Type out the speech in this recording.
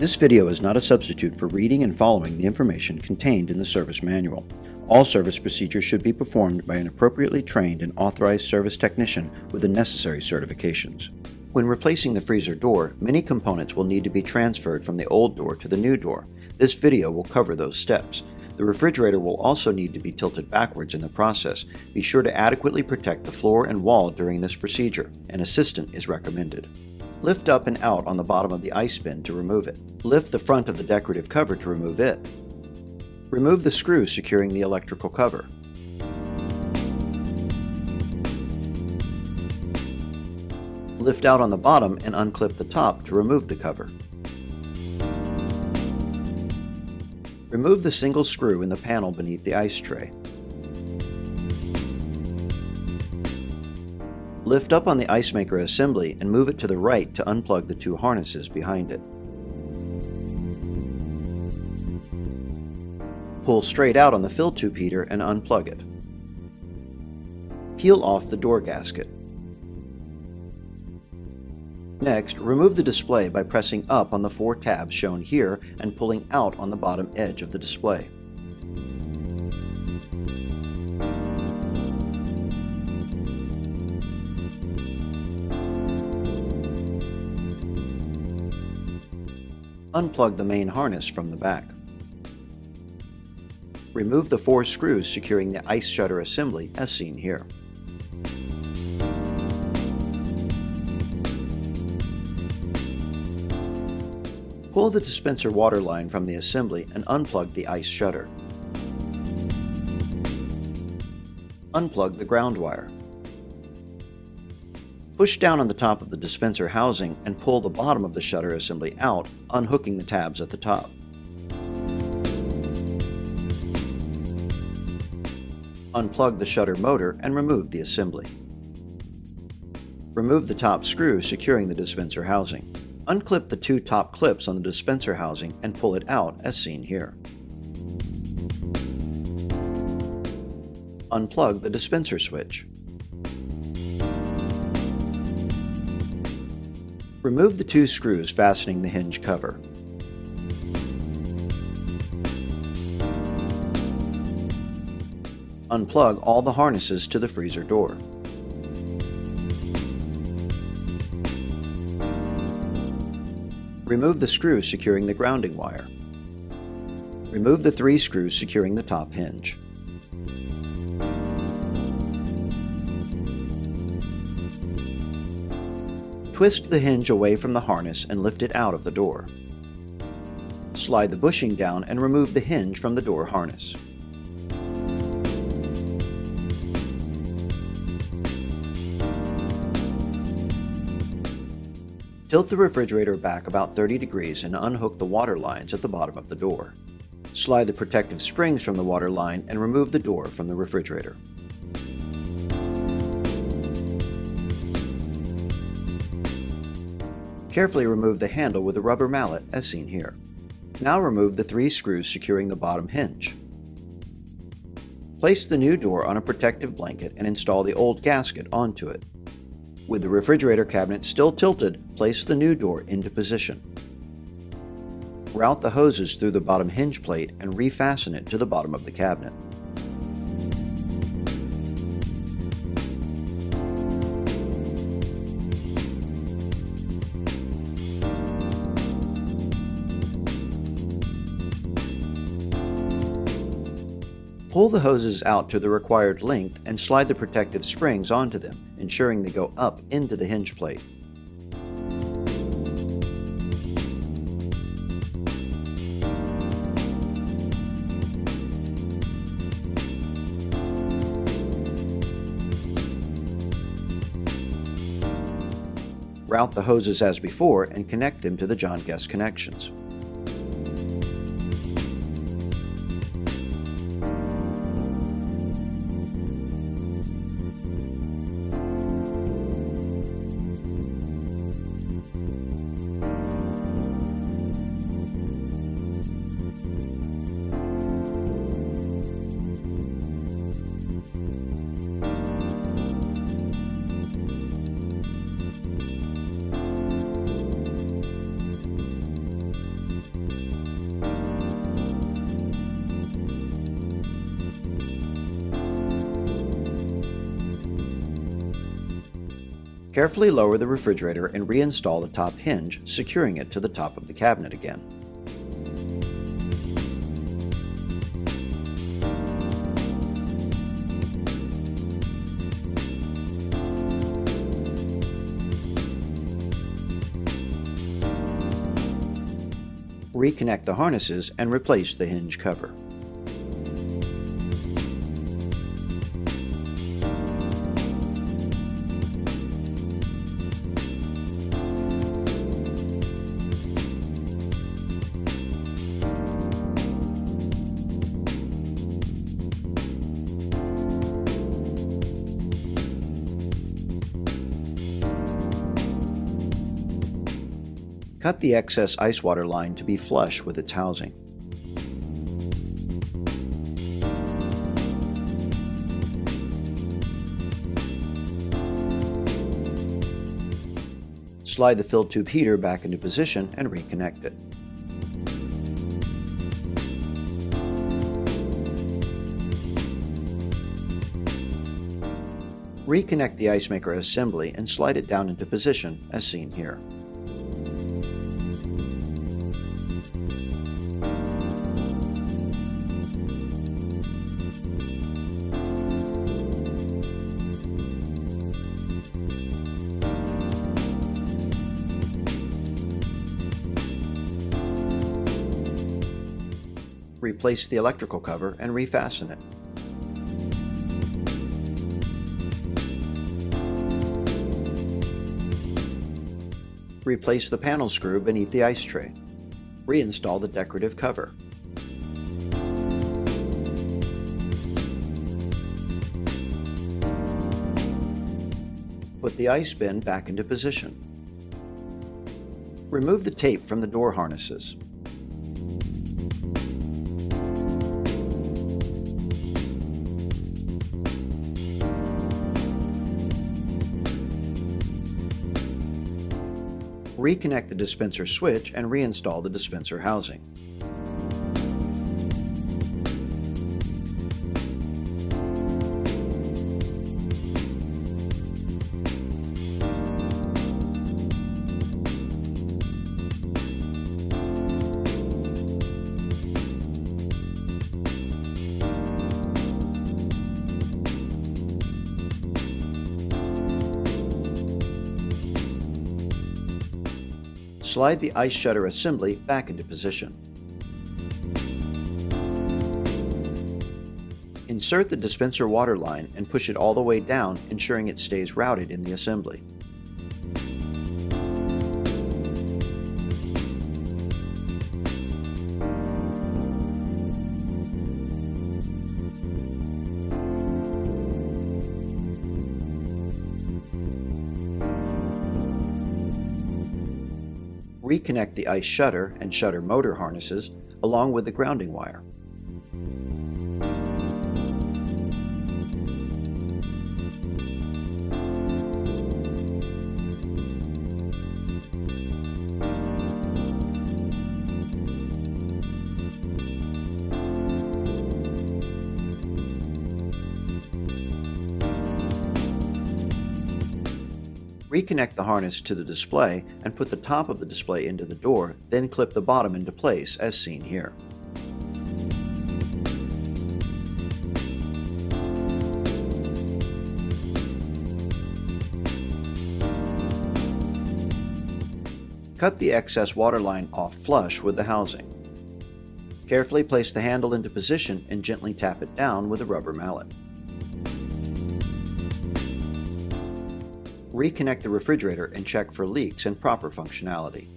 This video is not a substitute for reading and following the information contained in the service manual. All service procedures should be performed by an appropriately trained and authorized service technician with the necessary certifications. When replacing the freezer door, many components will need to be transferred from the old door to the new door. This video will cover those steps. The refrigerator will also need to be tilted backwards in the process. Be sure to adequately protect the floor and wall during this procedure. An assistant is recommended. Lift up and out on the bottom of the ice bin to remove it. Lift the front of the decorative cover to remove it. Remove the screw securing the electrical cover. Lift out on the bottom and unclip the top to remove the cover. Remove the single screw in the panel beneath the ice tray. Lift up on the ice maker assembly and move it to the right to unplug the two harnesses behind it. Pull straight out on the fill tube heater and unplug it. Peel off the door gasket. Next, remove the display by pressing up on the 4 tabs shown here and pulling out on the bottom edge of the display. Unplug the main harness from the back. Remove the 4 screws securing the ice shutter assembly as seen here. Pull the dispenser water line from the assembly and unplug the ice shutter. Unplug the ground wire. Push down on the top of the dispenser housing and pull the bottom of the shutter assembly out, unhooking the tabs at the top. Unplug the shutter motor and remove the assembly. Remove the top screw securing the dispenser housing. Unclip the 2 top clips on the dispenser housing and pull it out as seen here. Unplug the dispenser switch. Remove the 2 screws fastening the hinge cover. Unplug all the harnesses to the freezer door. Remove the screw securing the grounding wire. Remove the 3 screws securing the top hinge. Twist the hinge away from the harness and lift it out of the door. Slide the bushing down and remove the hinge from the door harness. Tilt the refrigerator back about 30 degrees and unhook the water lines at the bottom of the door. Slide the protective springs from the water line and remove the door from the refrigerator. Carefully remove the handle with a rubber mallet as seen here. Now remove the 3 screws securing the bottom hinge. Place the new door on a protective blanket and install the old gasket onto it. With the refrigerator cabinet still tilted, place the new door into position. Route the hoses through the bottom hinge plate and refasten it to the bottom of the cabinet. Pull the hoses out to the required length and slide the protective springs onto them, ensuring they go up into the hinge plate. Route the hoses as before and connect them to the John Guest connections. Carefully lower the refrigerator and reinstall the top hinge, securing it to the top of the cabinet again. Reconnect the harnesses and replace the hinge cover. Cut the excess ice water line to be flush with its housing. Slide the filled tube heater back into position and reconnect it. Reconnect the ice maker assembly and slide it down into position as seen here. Replace the electrical cover and refasten it. Replace the panel screw beneath the ice tray. Reinstall the decorative cover. Put the ice bin back into position. Remove the tape from the door harnesses. Reconnect the dispenser switch and reinstall the dispenser housing. Slide the ice shutter assembly back into position. Insert the dispenser water line and push it all the way down, ensuring it stays routed in the assembly. Reconnect the ice shutter and shutter motor harnesses along with the grounding wire. Reconnect the harness to the display and put the top of the display into the door, then clip the bottom into place as seen here. Cut the excess water line off flush with the housing. Carefully place the handle into position and gently tap it down with a rubber mallet. Reconnect the refrigerator and check for leaks and proper functionality.